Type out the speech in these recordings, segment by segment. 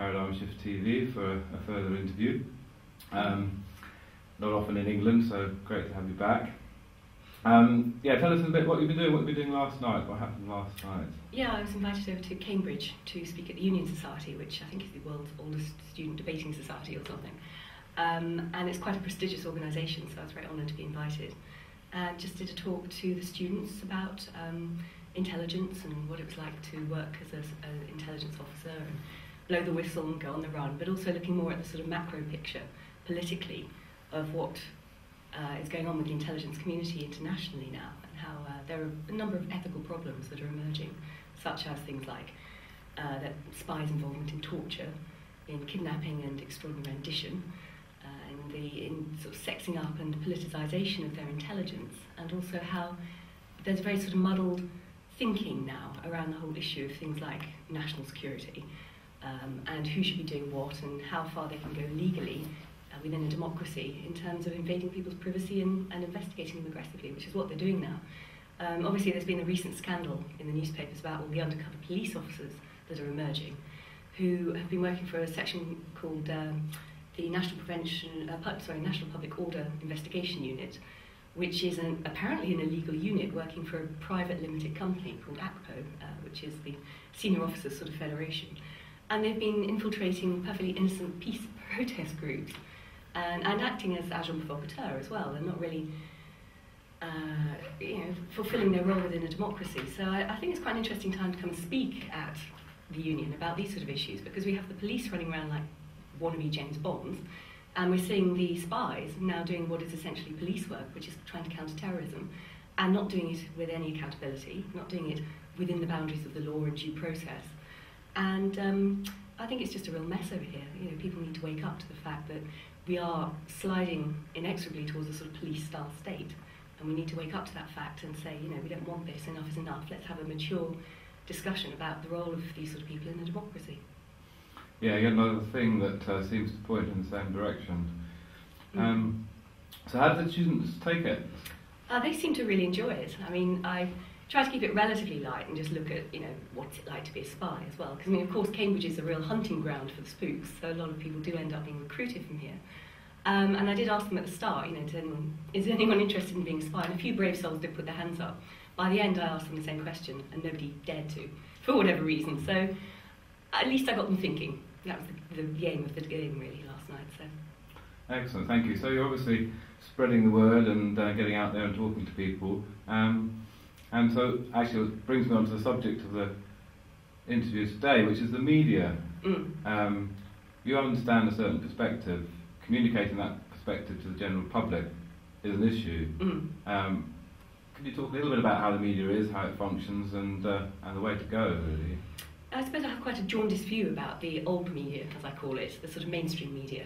Paradigm Shift TV for a further interview. Not often in England, so great to have you back. Yeah, tell us a bit what you've been doing last night, what happened last night. Yeah, I was invited over to Cambridge to speak at the Union Society, which I think is the world's oldest student debating society or something. And it's quite a prestigious organisation, so I was very honoured to be invited. Just did a talk to the students about intelligence and what it was like to work as an intelligence officer and blow the whistle and go on the run, but also looking more at the sort of macro picture politically of what is going on with the intelligence community internationally now, and how there are a number of ethical problems that are emerging, such as things like that spies' involvement in torture, in kidnapping and extraordinary rendition, in sort of sexing up and politicisation of their intelligence, and also how there's very sort of muddled thinking now around the whole issue of things like national security, and who should be doing what and how far they can go legally within a democracy in terms of invading people's privacy and investigating them aggressively, which is what they're doing now. Obviously there's been a recent scandal in the newspapers about all the undercover police officers that are emerging, who have been working for a section called the National Public Order Investigation Unit, which is apparently an illegal unit working for a private limited company called ACPO, which is the Senior Officers sort of Federation. And they've been infiltrating perfectly innocent peace protest groups and acting as agent provocateur as well, and not really fulfilling their role within a democracy. So I think it's quite an interesting time to come and speak at the Union about these sort of issues, because we have the police running around like wannabe James Bonds, and we're seeing the spies now doing what is essentially police work, which is trying to counter terrorism, and not doing it with any accountability, not doing it within the boundaries of the law and due process. And I think it's just a real mess over here. You know, people need to wake up to the fact that we are sliding inexorably towards a sort of police-style state, and we need to wake up to that fact and say, you know, we don't want this, enough is enough, let's have a mature discussion about the role of these sort of people in a democracy. Yeah, yet another thing that seems to point in the same direction. So how did the students take it? They seem to really enjoy it. I mean, I try to keep it relatively light and just look at, you know, what's it like to be a spy as well. Because, I mean, of course, Cambridge is a real hunting ground for the spooks, so a lot of people do end up being recruited from here. And I did ask them at the start, you know, is anyone interested in being a spy? And a few brave souls did put their hands up. By the end, I asked them the same question, and nobody dared to, for whatever reason. So at least I got them thinking. That was the aim of the game, really, last night. So. Excellent, thank you. So you're obviously spreading the word and getting out there and talking to people. And so, actually, it brings me on to the subject of the interview today, which is the media. You understand a certain perspective. Communicating that perspective to the general public is an issue. Could you talk a little bit about how the media is, how it functions, and the way to go, really? I suppose I have quite a jaundiced view about the old media, as I call it, the sort of mainstream media.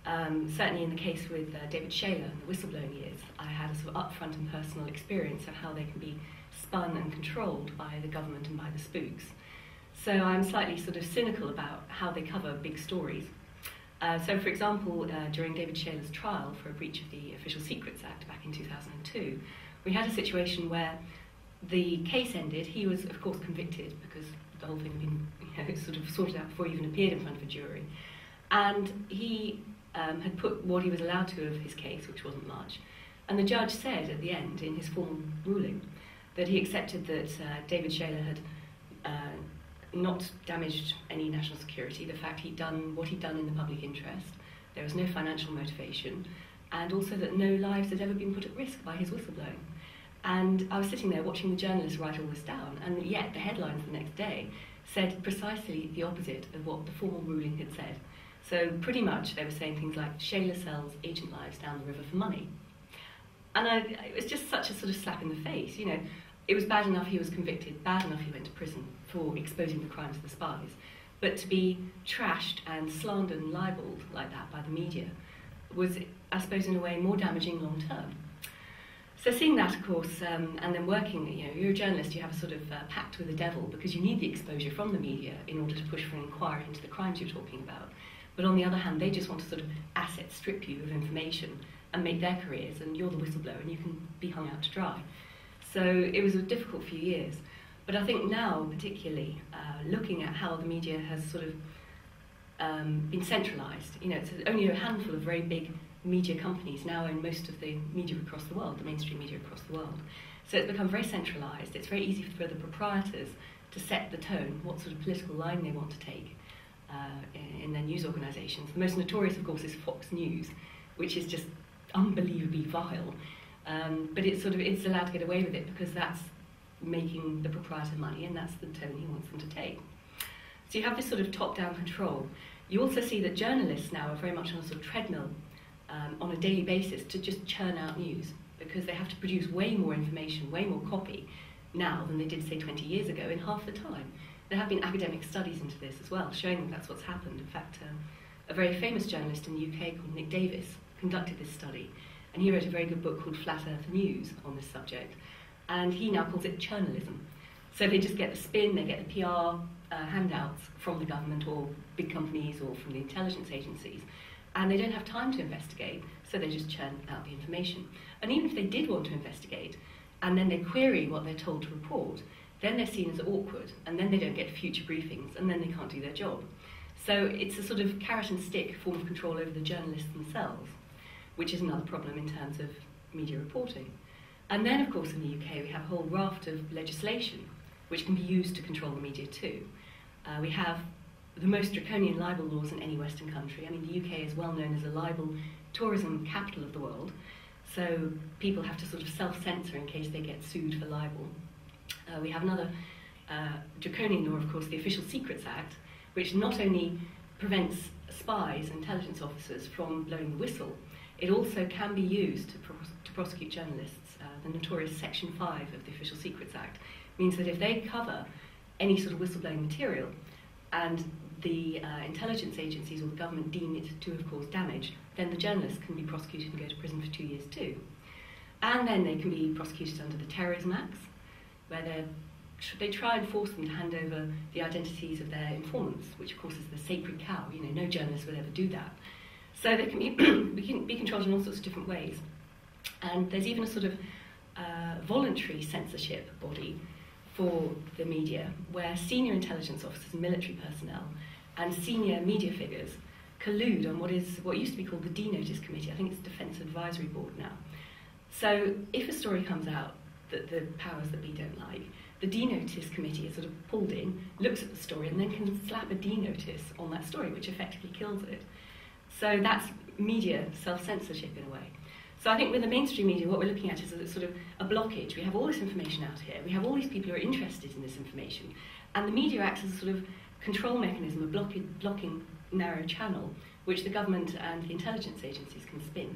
Certainly in the case with David Shayler and the whistleblowing years, I had a sort of upfront and personal experience of how they can be spun and controlled by the government and by the spooks. So I'm slightly sort of cynical about how they cover big stories. So for example, during David Shayler's trial for a breach of the Official Secrets Act back in 2002, we had a situation where the case ended. He was, of course, convicted because the whole thing had been, you know, sort of sorted out before he even appeared in front of a jury. And he had put what he was allowed to of his case, which wasn't much. And the judge said at the end, in his formal ruling, that he accepted that David Shayler had not damaged any national security, the fact he'd done what he'd done in the public interest, there was no financial motivation, and also that no lives had ever been put at risk by his whistleblowing. And I was sitting there watching the journalists write all this down, and yet the headlines the next day said precisely the opposite of what the formal ruling had said. So pretty much they were saying things like, Shayler sells agent lives down the river for money. And it was just such a sort of slap in the face, you know. It was bad enough he was convicted, bad enough he went to prison for exposing the crimes of the spies, but to be trashed and slandered and libelled like that by the media was, I suppose, in a way more damaging long term. So seeing that, of course, and then working, you know, you're a journalist, you have a sort of pact with the devil because you need the exposure from the media in order to push for an inquiry into the crimes you're talking about. But on the other hand, they just want to sort of asset strip you of information and make their careers, and you're the whistleblower and you can be hung out to dry. So it was a difficult few years. But I think now, particularly, looking at how the media has sort of been centralised. You know, it's only a handful of very big media companies now own most of the media across the world, the mainstream media across the world. So it's become very centralised. It's very easy for the proprietors to set the tone, what sort of political line they want to take in their news organisations. The most notorious, of course, is Fox News, which is just unbelievably vile. But it's allowed to get away with it because that's making the proprietor money, and that's the tone he wants them to take. So you have this sort of top-down control. You also see that journalists now are very much on a sort of treadmill on a daily basis to just churn out news, because they have to produce way more information, way more copy now than they did, say, 20 years ago in half the time. There have been academic studies into this as well, showing that that's what's happened. In fact, a very famous journalist in the UK called Nick Davis conducted this study, and he wrote a very good book called Flat Earth News on this subject, and he now calls it churnalism. So they just get the spin, they get the PR handouts from the government or big companies or from the intelligence agencies, and they don't have time to investigate, so they just churn out the information. And even if they did want to investigate, and then they query what they're told to report, then they're seen as awkward, and then they don't get future briefings, and then they can't do their job. So it's a sort of carrot and stick form of control over the journalists themselves, which is another problem in terms of media reporting. And then, of course, in the UK, we have a whole raft of legislation which can be used to control the media too. We have the most draconian libel laws in any Western country. I mean, the UK is well known as a libel tourism capital of the world, so people have to sort of self-censor in case they get sued for libel. We have another draconian law, of course, the Official Secrets Act, which not only prevents spies and intelligence officers from blowing the whistle, it also can be used to prosecute journalists. The notorious Section 5 of the Official Secrets Act means that if they cover any sort of whistleblowing material and the intelligence agencies or the government deem it to have caused damage, then the journalists can be prosecuted and go to prison for 2 years too. And then they can be prosecuted under the Terrorism Acts, where they try and force them to hand over the identities of their informants, which of course is the sacred cow. You know, no journalist would ever do that. So they can be controlled in all sorts of different ways. And there's even a sort of voluntary censorship body for the media, where senior intelligence officers and military personnel and senior media figures collude on what used to be called the D-Notice Committee. I think it's Defence Advisory Board now. So if a story comes out that the powers that be don't like, the D-Notice Committee is sort of pulled in, looks at the story, and then can slap a D-Notice on that story, which effectively kills it. So that's media self-censorship in a way. So I think with the mainstream media, what we're looking at is a sort of a blockage. We have all this information out here. We have all these people who are interested in this information. And the media acts as a sort of control mechanism, a blocking narrow channel, which the government and the intelligence agencies can spin.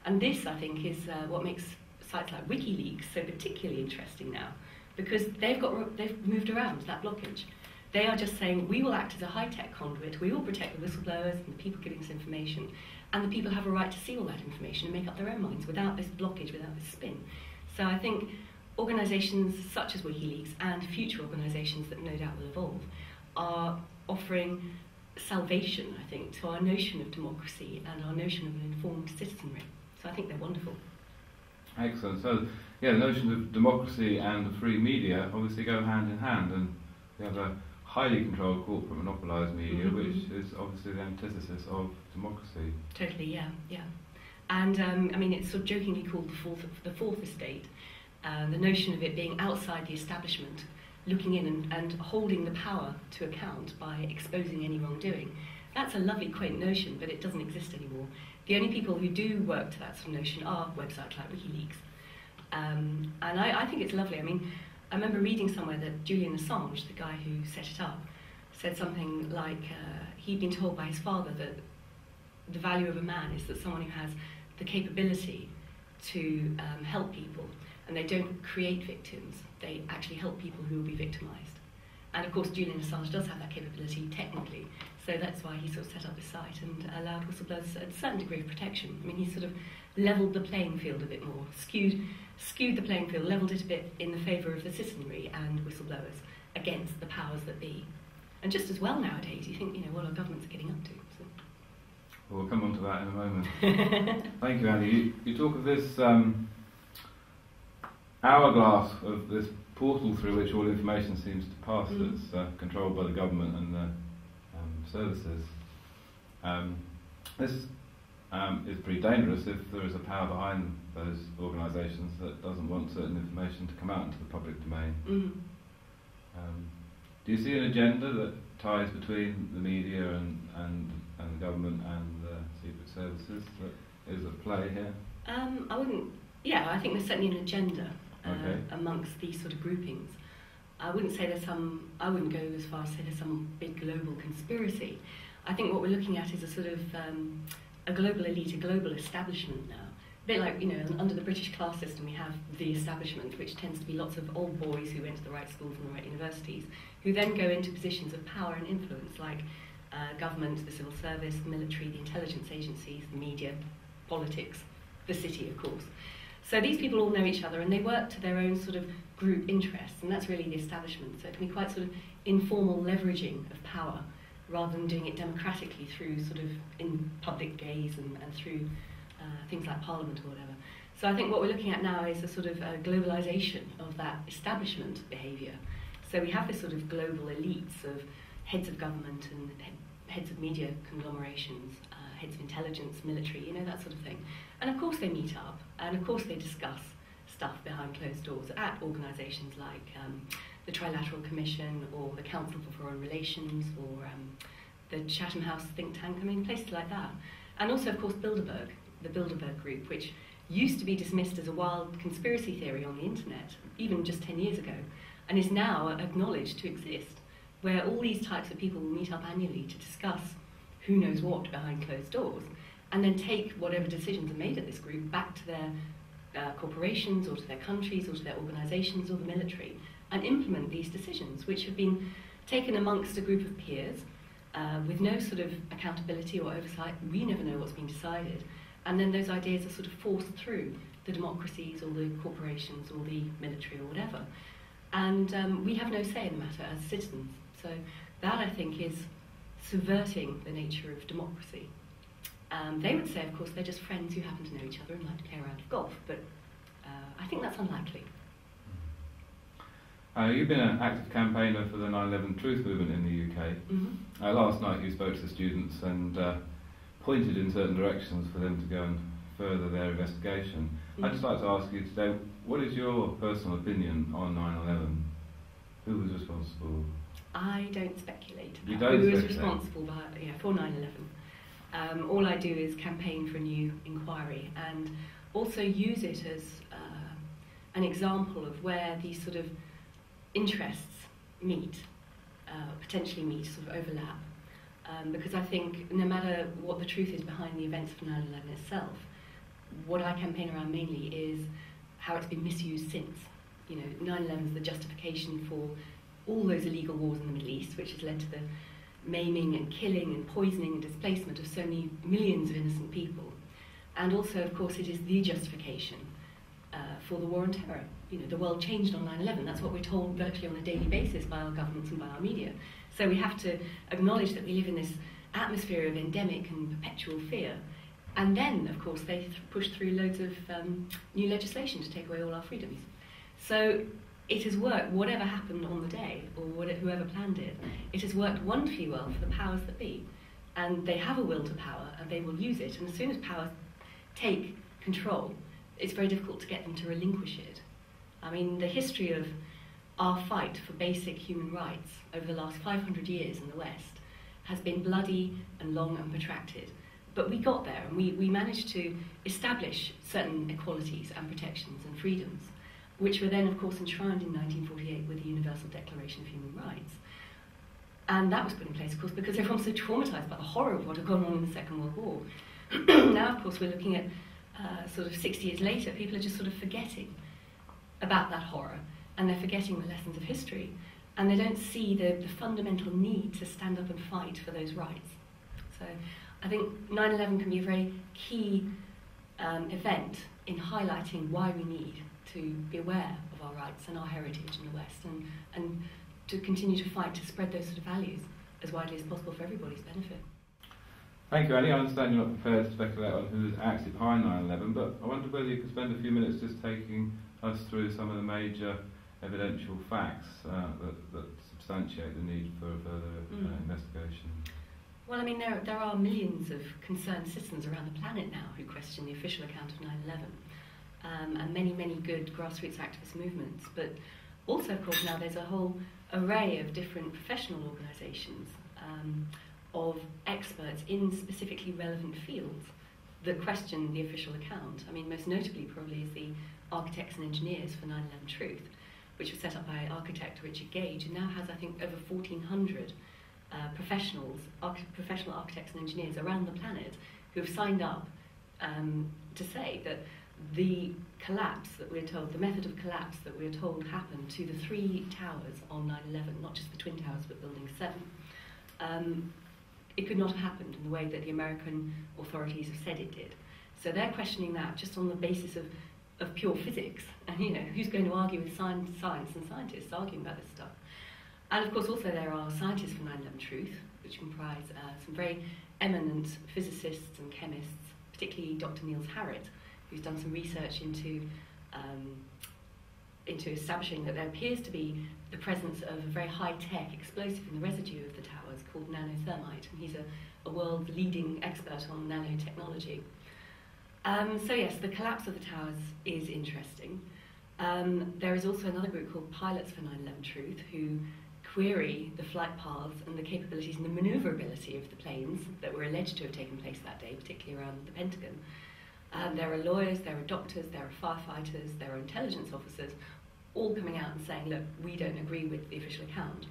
And this, I think, is what makes sites like WikiLeaks so particularly interesting now, because they've moved around that blockage. They are just saying, we will act as a high-tech conduit, we will protect the whistleblowers and the people giving this information, and the people have a right to see all that information and make up their own minds without this blockage, without this spin. So I think organisations such as WikiLeaks and future organisations that no doubt will evolve are offering salvation, I think, to our notion of democracy and our notion of an informed citizenry. So I think they're wonderful. Excellent. So, yeah, the notions of democracy and the free media obviously go hand in hand, and we have a highly controlled corporate monopolised media, which is obviously the antithesis of democracy. Totally, yeah. And I mean, it's sort of jokingly called the fourth estate. The notion of it being outside the establishment, looking in and holding the power to account by exposing any wrongdoing. That's a lovely, quaint notion, but it doesn't exist anymore. The only people who do work to that sort of notion are websites like WikiLeaks. And I think it's lovely. I mean, I remember reading somewhere that Julian Assange, the guy who set it up, said something like he'd been told by his father that the value of a man is that someone who has the capability to help people, and they don't create victims, they actually help people who will be victimised. And of course Julian Assange does have that capability technically, so that's why he sort of set up this site and allowed whistleblowers a certain degree of protection. I mean, he sort of levelled the playing field a bit more, skewed the playing field, levelled it a bit in the favour of the citizenry and whistleblowers against the powers that be. And just as well nowadays, you think, what our governments are getting up to. So. Well, we'll come on to that in a moment. Thank you, Annie. You talk of this hourglass, of this portal through which all information seems to pass that's controlled by the government and the services. This is pretty dangerous if there is a power behind those organisations that doesn't want certain information to come out into the public domain. Do you see an agenda that ties between the media and the government and the secret services that is at play here? I wouldn't. Yeah, I think there's certainly an agenda amongst these sort of groupings. I wouldn't say there's some. I wouldn't go as far as say there's some big global conspiracy. I think what we're looking at is a sort of a global elite, a global establishment now. A bit like, under the British class system, we have the establishment, which tends to be lots of old boys who went to the right schools and the right universities, who then go into positions of power and influence, like government, the civil service, the military, the intelligence agencies, the media, politics, the city, of course. So these people all know each other, and they work to their own sort of group interests, and that's really the establishment. So it can be quite sort of informal leveraging of power, rather than doing it democratically through sort of in public gaze and through things like Parliament or whatever. So I think what we're looking at now is a sort of globalisation of that establishment behaviour. So we have this sort of global elites of heads of government and heads of media conglomerations, heads of intelligence, military, that sort of thing. And of course they meet up, and of course they discuss stuff behind closed doors at organisations like the Trilateral Commission or the Council for Foreign Relations or the Chatham House think tank, places like that. And also, of course, Bilderberg, the Bilderberg Group, which used to be dismissed as a wild conspiracy theory on the internet, even just 10 years ago, and is now acknowledged to exist, where all these types of people will meet up annually to discuss who knows what behind closed doors, and then take whatever decisions are made at this group back to their corporations or to their countries or to their organisations or the military, and implement these decisions, which have been taken amongst a group of peers with no sort of accountability or oversight. We never know what's been decided. And then those ideas are sort of forced through the democracies or the corporations or the military or whatever. And we have no say in the matter as citizens. So that, I think, is subverting the nature of democracy. They would say, of course, they're just friends who happen to know each other and like to play around golf, but I think that's unlikely. You've been an active campaigner for the 9/11 Truth Movement in the UK. Last night you spoke to the students and pointed in certain directions for them to go and further their investigation. I'd just like to ask you today, what is your personal opinion on 9/11? Who was responsible? I don't speculate about who was responsible for 9/11. All I do is campaign for a new inquiry and also use it as an example of where these sort of interests meet, potentially meet, sort of overlap. Because I think no matter what the truth is behind the events of 9/11 itself, what I campaign around mainly is how it's been misused since. 9/11 is the justification for all those illegal wars in the Middle East, which has led to the maiming and killing and poisoning and displacement of so many millions of innocent people. And also, of course, it is the justification for the war on terror. The world changed on 9/11. That's what we're told virtually on a daily basis by our governments and by our media. So we have to acknowledge that we live in this atmosphere of endemic and perpetual fear. And then, of course, they push through loads of new legislation to take away all our freedoms. So it has worked, whatever happened on the day, or whoever planned it, it has worked wonderfully well for the powers that be. And they have a will to power, and they will use it. And as soon as powers take control, it's very difficult to get them to relinquish it. The history of our fight for basic human rights over the last 500 years in the West has been bloody and long and protracted. But we got there, and we managed to establish certain equalities and protections and freedoms, which were then, of course, enshrined in 1948 with the Universal Declaration of Human Rights. And that was put in place, of course, because everyone was so traumatised by the horror of what had gone on in the Second World War. Now, of course, we're looking at sort of 60 years later, people are just sort of forgetting about that horror, and they're forgetting the lessons of history, and they don't see the fundamental need to stand up and fight for those rights. So I think 9/11 can be a very key event in highlighting why we need to be aware of our rights and our heritage in the West, and to continue to fight to spread those sort of values as widely as possible for everybody's benefit. Thank you, Annie. I understand you're not prepared to speculate on who's actually behind 9/11, but I wonder whether you could spend a few minutes just taking us through some of the major evidential facts that substantiate the need for further investigation. Well, I mean, there are millions of concerned citizens around the planet now who question the official account of 9/11, and many, many good grassroots activist movements. But also, of course, now there's a whole array of different professional organisations of experts in specifically relevant fields that question the official account. I mean, most notably probably is the Architects and Engineers for 9/11 Truth, which was set up by architect Richard Gage, and now has, I think, over 1,400 professional architects and engineers around the planet who have signed up to say that the collapse that we're told, the method of collapse that we're told happened to the 3 towers on 9/11, not just the Twin Towers but Building 7, it could not have happened in the way that the American authorities have said it did. So they're questioning that just on the basis of pure physics. And, you know, who's going to argue with science and scientists arguing about this stuff? And of course also there are scientists for 9/11 Truth, which comprise some very eminent physicists and chemists, particularly Dr. Niels Harrit, who's done some research into establishing that there appears to be the presence of a very high-tech explosive in the residue of the towers called nanothermite, and he's a world-leading expert on nanotechnology. So yes, the collapse of the towers is interesting. There is also another group called Pilots for 9/11 Truth, who query the flight paths and the capabilities and the manoeuvrability of the planes that were alleged to have taken place that day, particularly around the Pentagon. There are lawyers, there are doctors, there are firefighters, there are intelligence officers, all coming out and saying, look, we don't agree with the official account.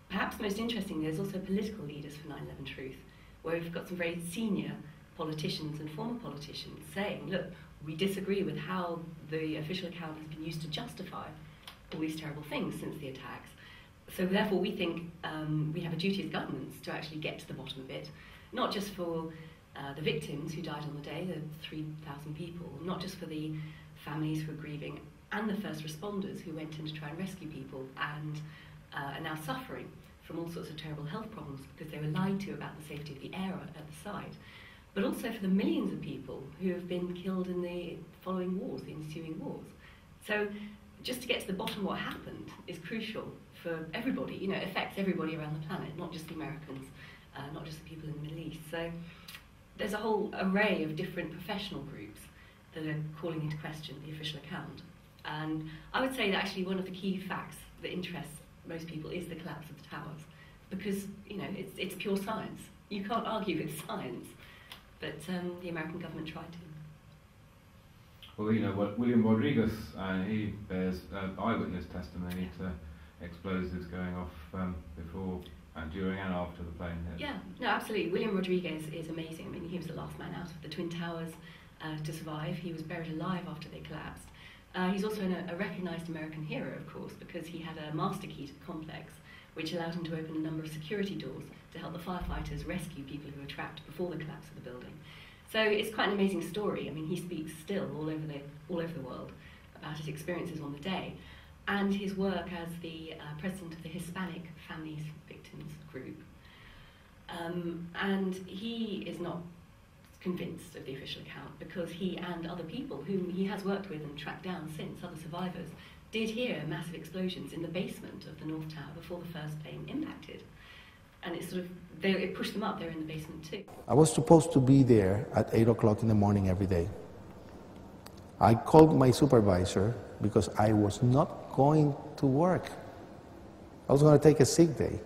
Perhaps most interesting, there's also political leaders for 9/11 Truth, where we've got some very senior politicians and former politicians saying, look, we disagree with how the official account has been used to justify all these terrible things since the attacks. So therefore we think we have a duty as governments to actually get to the bottom of it, not just for the victims who died on the day, the 3,000 people, not just for the families who are grieving, and the first responders who went in to try and rescue people and are now suffering from all sorts of terrible health problems because they were lied to about the safety of the air at the site, but also for the millions of people who have been killed in the following wars, the ensuing wars. So just to get to the bottom of what happened is crucial for everybody. You know, it affects everybody around the planet, not just the Americans, not just the people in the Middle East. So there's a whole array of different professional groups that are calling into question the official account. And I would say that actually one of the key facts that interests most people is the collapse of the towers, because, you know, it's pure science. You can't argue with science, but the American government tried to. Well, you know, William Rodriguez, he bears eyewitness testimony to explosives going off before, during and after the plane hit. Yeah, no, absolutely. William Rodriguez is amazing. I mean, he was the last man out of the Twin Towers to survive. He was buried alive after they collapsed. He's also a recognised American hero, of course, because he had a master key to the complex, which allowed him to open a number of security doors to help the firefighters rescue people who were trapped before the collapse of the building. So it's quite an amazing story. I mean, he speaks still all over the world about his experiences on the day, and his work as the president of the Hispanic Families Victims Group. And he is not convinced of the official account because he and other people whom he has worked with and tracked down since, other survivors, did hear massive explosions in the basement of the North Tower before the first plane impacted. And it sort of, it pushed them up, they were in the basement too. I was supposed to be there at 8 o'clock in the morning every day. I called my supervisor because I was not going to work. I was going to take a sick day.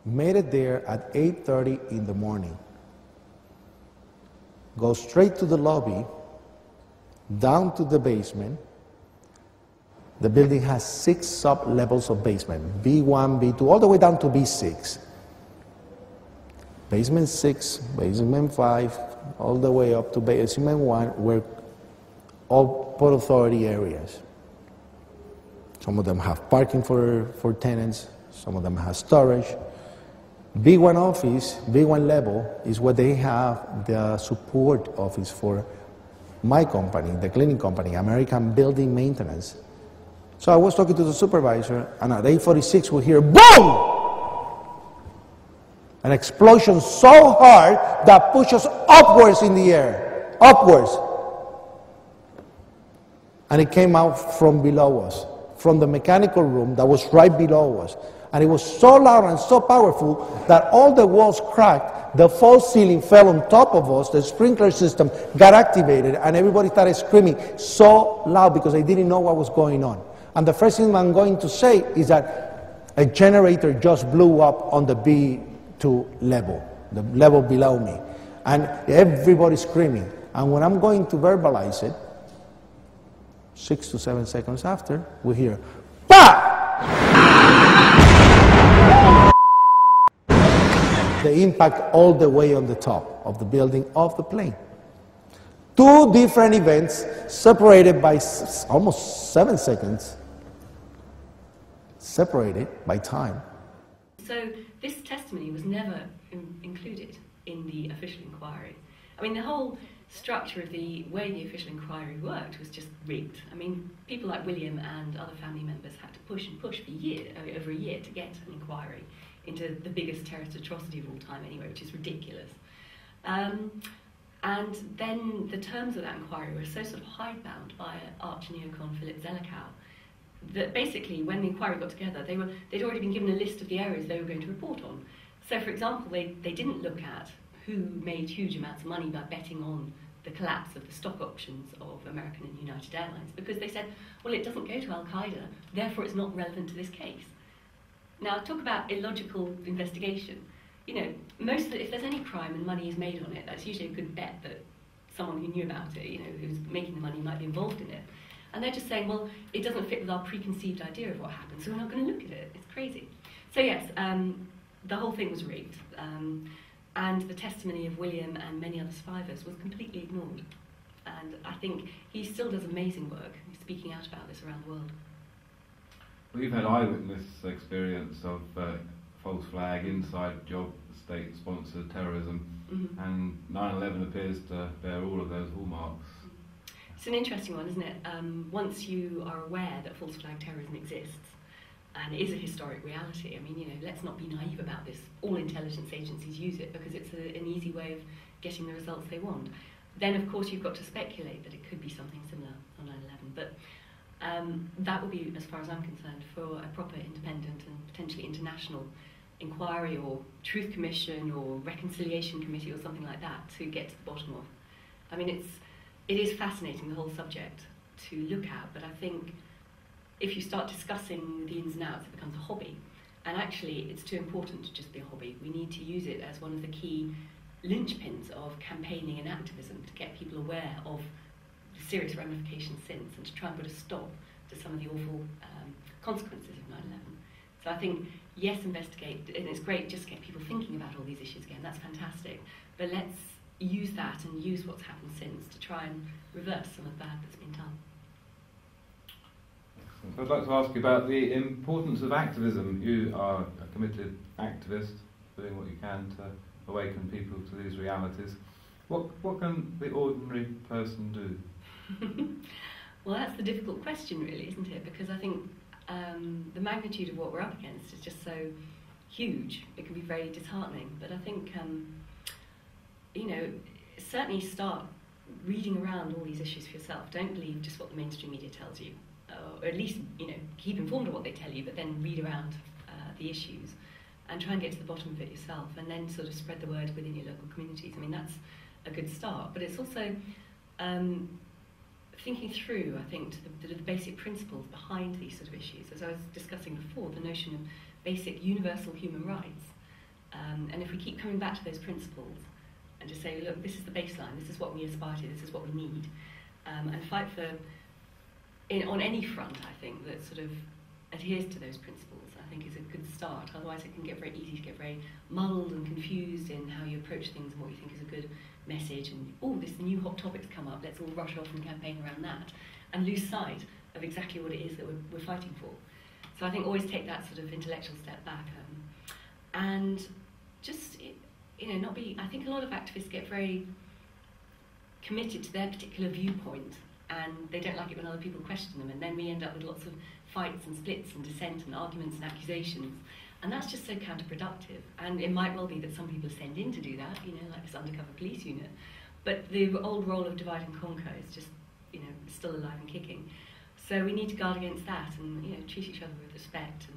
Made it there at 8:30 in the morning. Go straight to the lobby, down to the basement. The building has 6 sub-levels of basement, B1, B2, all the way down to B6. Basement 6, basement 5, all the way up to basement 1 were all Port Authority areas. Some of them have parking for tenants, some of them have storage. B1 office, B1 level, is what they have the support office for my company, the cleaning company, American Building Maintenance. So I was talking to the supervisor, and at 8:46 we hear boom! An explosion so hard that pushed us upwards in the air, upwards. And it came out from below us, from the mechanical room that was right below us. And it was so loud and so powerful that all the walls cracked, the false ceiling fell on top of us, the sprinkler system got activated, and everybody started screaming so loud because they didn't know what was going on. And the first thing I'm going to say is that a generator just blew up on the B2 level, the level below me. And everybody's screaming. And when I'm going to verbalize it, 6 to 7 seconds after, we hear, "Bah!" The impact all the way on the top of the building of the plane. Two different events separated by almost 7 seconds, separated by time. So this testimony was never included in the official inquiry. I mean, the whole structure of the way the official inquiry worked was just rigged. I mean, people like William and other family members had to push and push for over a year to get an inquiry into the biggest terrorist atrocity of all time anyway, which is ridiculous. And then the terms of that inquiry were so sort of hidebound by arch neocon Philip Zelikow that basically when the inquiry got together, they'd already been given a list of the areas they were going to report on. So, for example, they didn't look at who made huge amounts of money by betting on the collapse of the stock options of American and United Airlines, because they said, well, it doesn't go to Al-Qaeda, therefore it's not relevant to this case. Now, talk about illogical investigation. You know, if there's any crime and money is made on it, that's usually a good bet that someone who knew about it, you know, who's making the money might be involved in it. And they're just saying, well, it doesn't fit with our preconceived idea of what happened, so we're not going to look at it. It's crazy. So yes, the whole thing was rigged. And the testimony of William and many other survivors was completely ignored. And I think he still does amazing work, speaking out about this around the world. Well, you've had eyewitness experience of false flag, inside job, state-sponsored terrorism, and 9/11 appears to bear all of those hallmarks. It's an interesting one, isn't it? Once you are aware that false flag terrorism exists, and it is a historic reality. I mean, you know, let's not be naive about this. All intelligence agencies use it because it's an easy way of getting the results they want. Then, of course, you've got to speculate that it could be something similar on 9/11. But that would be, as far as I'm concerned, for a proper independent and potentially international inquiry or truth commission or reconciliation committee or something like that to get to the bottom of. I mean, it is fascinating, the whole subject, to look at, but I think if you start discussing the ins and outs, it becomes a hobby. And actually, it's too important to just be a hobby. We need to use it as one of the key linchpins of campaigning and activism to get people aware of the serious ramifications since and to try and put a stop to some of the awful consequences of 9/11. So I think, yes, investigate, and it's great just to get people thinking about all these issues again. That's fantastic. But let's use that and use what's happened since to try and reverse some of the bad that's been done. So I'd like to ask you about the importance of activism. You are a committed activist, doing what you can to awaken people to these realities. What can the ordinary person do? Well, that's the difficult question, really, isn't it? Because I think the magnitude of what we're up against is just so huge. It can be very disheartening. But I think, you know, certainly start reading around all these issues for yourself. Don't believe just what the mainstream media tells you. Or at least, you know, keep informed of what they tell you, but then read around the issues and try and get to the bottom of it yourself, and then sort of spread the word within your local communities. I mean, that's a good start, but it's also thinking through, I think, the basic principles behind these sort of issues. As I was discussing before, the notion of basic universal human rights. And if we keep coming back to those principles and just say, look, this is the baseline, this is what we aspire to, this is what we need, and fight for on any front, I think, that sort of adheres to those principles, I think is a good start. Otherwise it can get very easy to get very muddled and confused in how you approach things and what you think is a good message, and this new hot topic's come up, let's all rush off and campaign around that, and lose sight of exactly what it is that we're fighting for. So I think always take that sort of intellectual step back, and just, you know, I think a lot of activists get very committed to their particular viewpoint, and they don't like it when other people question them, and then we end up with lots of fights and splits and dissent and arguments and accusations, and that's just so counterproductive. And it might well be that some people are sent in to do that, you know, like this undercover police unit, but the old role of divide and conquer is just, you know, still alive and kicking. So we need to guard against that and, you know, treat each other with respect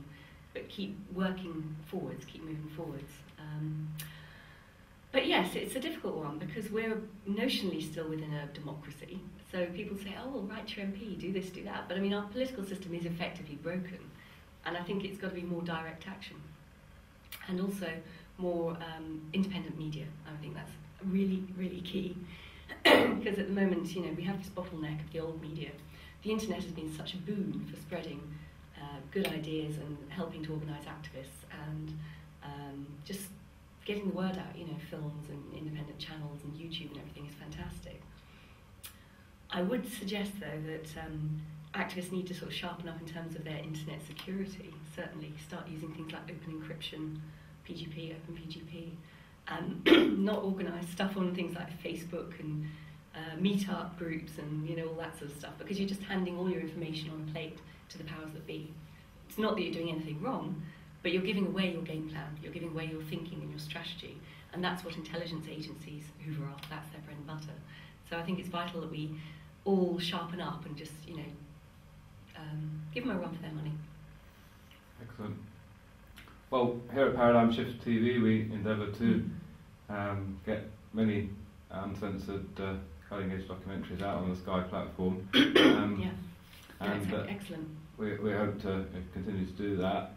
but keep working forwards, keep moving forwards. But yes, it's a difficult one because we're notionally still within a democracy. So people say, oh, well, write your MP, do this, do that. But I mean, our political system is effectively broken. And I think it's got to be more direct action. And also more independent media. I think that's really, really key. Because at the moment, you know, we have this bottleneck of the old media. The internet has been such a boon for spreading good ideas and helping to organise activists and just getting the word out. You know, films and independent channels and YouTube and everything is fantastic. I would suggest, though, that activists need to sort of sharpen up in terms of their internet security. Certainly, start using things like open encryption, PGP, OpenPGP, and not organise stuff on things like Facebook and meet-up groups and, you know, all that sort of stuff, because you're just handing all your information on a plate to the powers that be. It's not that you're doing anything wrong, but you're giving away your game plan, you're giving away your thinking and your strategy, and that's what intelligence agencies hoover up, that's their bread and butter. So I think it's vital that we all sharpen up and just, you know, give them a run for their money. Excellent. Well, here at Paradigm Shift TV, we endeavour to get many uncensored, cutting-edge documentaries out on the Sky platform. Yeah, and excellent. We hope to continue to do that.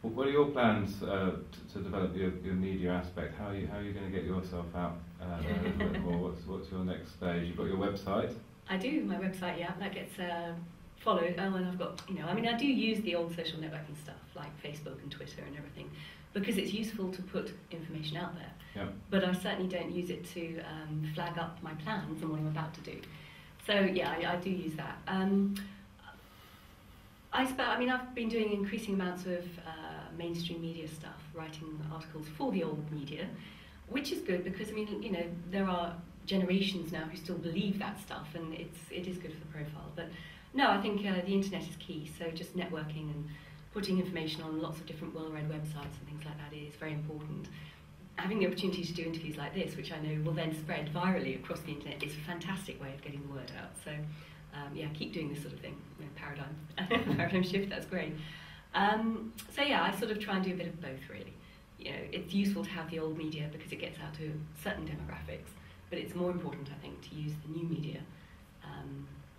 What are your plans to develop your media aspect? How are you going to get yourself out there a little bit more? What's your next stage? You've got your website. I do, my website, yeah, that gets followed. Oh, and I've got, you know, I mean, I do use the old social networking stuff like Facebook and Twitter and everything because it's useful to put information out there. Yeah. But I certainly don't use it to flag up my plans and what I'm about to do. So yeah, I do use that. I mean, I've been doing increasing amounts of mainstream media stuff, writing articles for the old media, which is good because, I mean, you know, there are generations now who still believe that stuff, and it is good for the profile. But no, I think the internet is key, so just networking and putting information on lots of different well-read websites and things like that is very important. Having the opportunity to do interviews like this, which I know will then spread virally across the internet, is a fantastic way of getting the word out. So yeah, keep doing this sort of thing. You know, paradigm shift, that's great. So yeah, I sort of try and do a bit of both, really. You know, it's useful to have the old media because it gets out to certain demographics, but it's more important, I think, to use the new media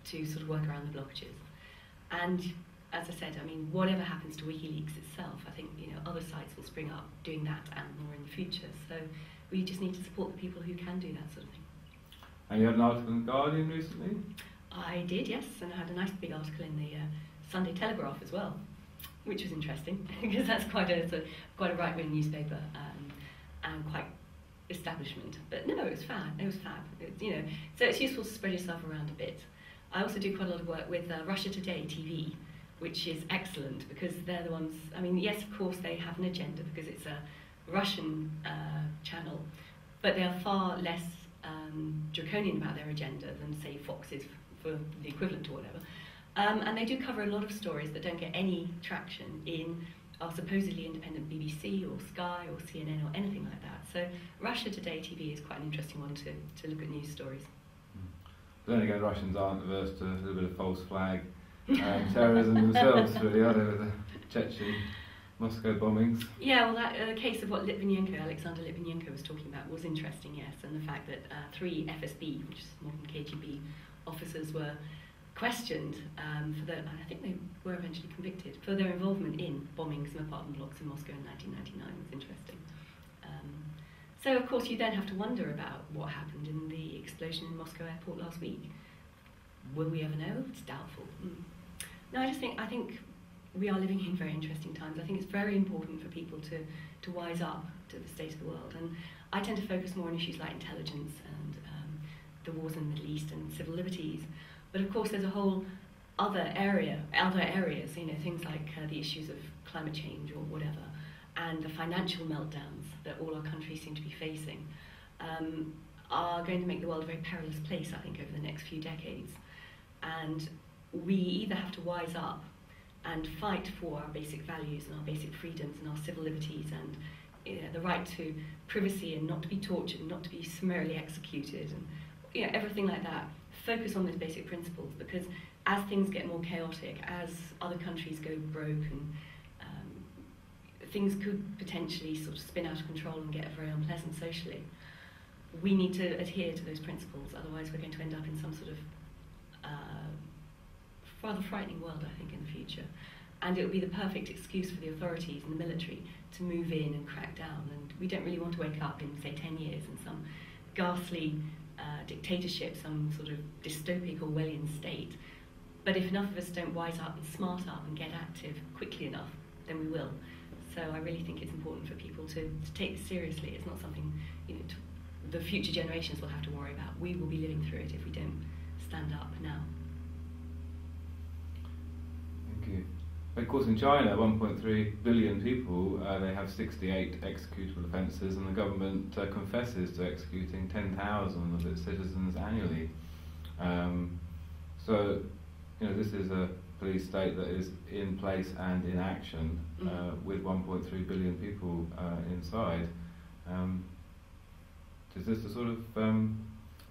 to sort of work around the blockages. And as I said, I mean, whatever happens to WikiLeaks itself, I think, you know, other sites will spring up doing that and more in the future. So we just need to support the people who can do that sort of thing. And you had an article in The Guardian recently? I did, yes, and I had a nice big article in the Sunday Telegraph as well, which was interesting because that's quite a right-wing newspaper and quite establishment. But no, it was fab. It was fab. You know, so it's useful to spread yourself around a bit. I also do quite a lot of work with Russia Today TV, which is excellent because they're the ones. I mean, yes, of course, they have an agenda because it's a Russian channel, but they are far less draconian about their agenda than, say, Fox is for the equivalent or whatever. And they do cover a lot of stories that don't get any traction in our supposedly independent BBC or Sky or CNN or anything like that. So Russia Today TV is quite an interesting one to look at news stories. But then again, Russians aren't averse to a little bit of false flag terrorism themselves, really, are they, with the Chechen Moscow bombings? Yeah, well, that case of what Alexander Litvinenko was talking about was interesting, yes, and the fact that 3 FSB, which is modern KGB officers, were questioned for their, I think they were eventually convicted, for their involvement in bombing some apartment blocks in Moscow in 1999. It was interesting. So, of course, you then have to wonder about what happened in the explosion in Moscow airport last week. Will we ever know? It's doubtful. No, I think we are living in very interesting times. I think it's very important for people to wise up to the state of the world. And I tend to focus more on issues like intelligence and the wars in the Middle East and civil liberties. But of course, there's a whole other areas, you know, things like the issues of climate change or whatever, and the financial meltdowns that all our countries seem to be facing, are going to make the world a very perilous place, I think, over the next few decades. And we either have to wise up and fight for our basic values and our basic freedoms and our civil liberties and, you know, the right to privacy and not to be tortured and not to be summarily executed and, you know, everything like that. Focus on those basic principles, because as things get more chaotic, as other countries go broke and things could potentially sort of spin out of control and get very unpleasant socially. We need to adhere to those principles, otherwise we're going to end up in some sort of rather frightening world, I think, in the future. And it would be the perfect excuse for the authorities and the military to move in and crack down. And we don't really want to wake up in, say, 10 years in some ghastly dictatorship, some sort of dystopic Orwellian state. But if enough of us don't wise up and smart up and get active quickly enough, then we will. So I really think it's important for people to take this seriously. It's not something, you know, the future generations will have to worry about. We will be living through it if we don't stand up now. Thank you. Of course, in China, 1.3 billion people, they have 68 executable offences, and the government confesses to executing 10,000 of its citizens annually. So, you know, this is a police state that is in place and in action with 1.3 billion people inside. Is this the sort of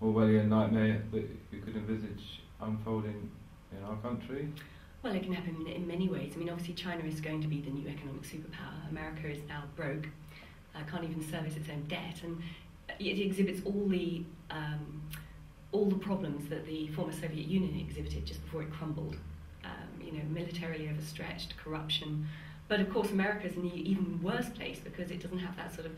Orwellian nightmare that you could envisage unfolding in our country? Well, it can happen in many ways. I mean, obviously China is going to be the new economic superpower. America is now broke, can't even service its own debt, and it exhibits all the problems that the former Soviet Union exhibited just before it crumbled. You know, militarily overstretched, corruption. But of course, America is in an even worse place because it doesn't have that sort of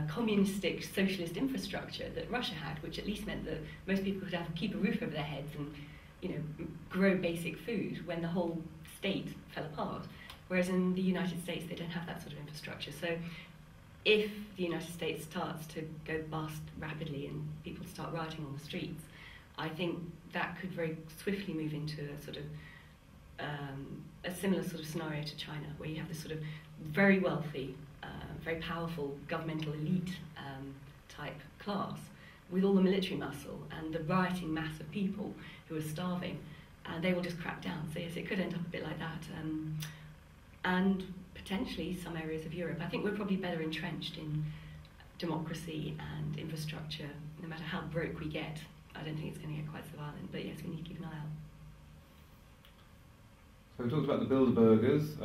communistic, socialist infrastructure that Russia had, which at least meant that most people could keep a roof over their heads and, you know, grow basic food when the whole state fell apart. Whereas in the United States, they don't have that sort of infrastructure. So if the United States starts to go bust rapidly and people start rioting on the streets, I think that could very swiftly move into a sort of a similar sort of scenario to China, where you have this sort of very wealthy, very powerful governmental elite type class with all the military muscle and the rioting mass of people who are starving, and they will just crack down. So yes, it could end up a bit like that. And potentially some areas of Europe. I think we're probably better entrenched in democracy and infrastructure, no matter how broke we get. I don't think it's going to get quite so violent, but yes, we need to keep an eye out. So we talked about the Bilderbergers,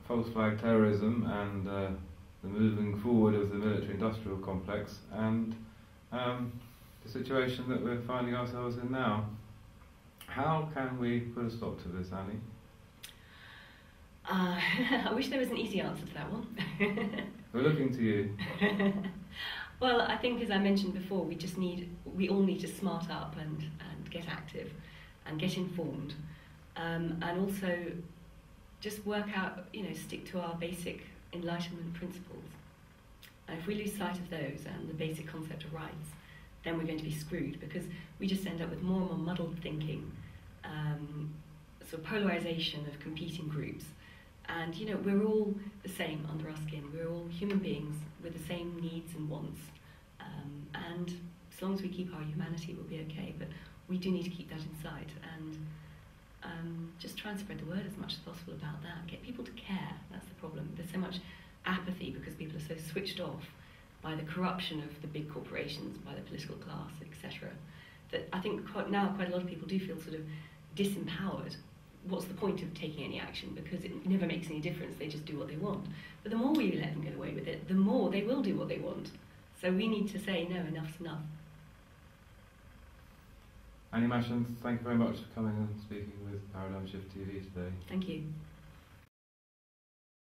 false flag terrorism, and the moving forward of the military-industrial complex, and the situation that we're finding ourselves in now. How can we put a stop to this, Annie? I wish there was an easy answer to that one. We're looking to you. Well, I think, as I mentioned before, we all need to smart up and get active and get informed. And also just work out, you know, stick to our basic enlightenment principles. And if we lose sight of those and the basic concept of rights, then we're going to be screwed, because we just end up with more and more muddled thinking, sort of polarization of competing groups. And, you know, we're all the same under our skin. We're all human beings with the same needs and wants. And as long as we keep our humanity, we'll be okay. But we do need to keep that inside. And just try and spread the word as much as possible about that. Get people to care. That's the problem. There's so much apathy because people are so switched off by the corruption of the big corporations, by the political class, etc., that I think now quite a lot of people do feel sort of disempowered. What's the point of taking any action? Because it never makes any difference. They just do what they want. But the more we let them get away with it, the more they will do what they want. So we need to say, no, enough's enough. Annie Machon, thank you very much for coming and speaking with Paradigm Shift TV today. Thank you.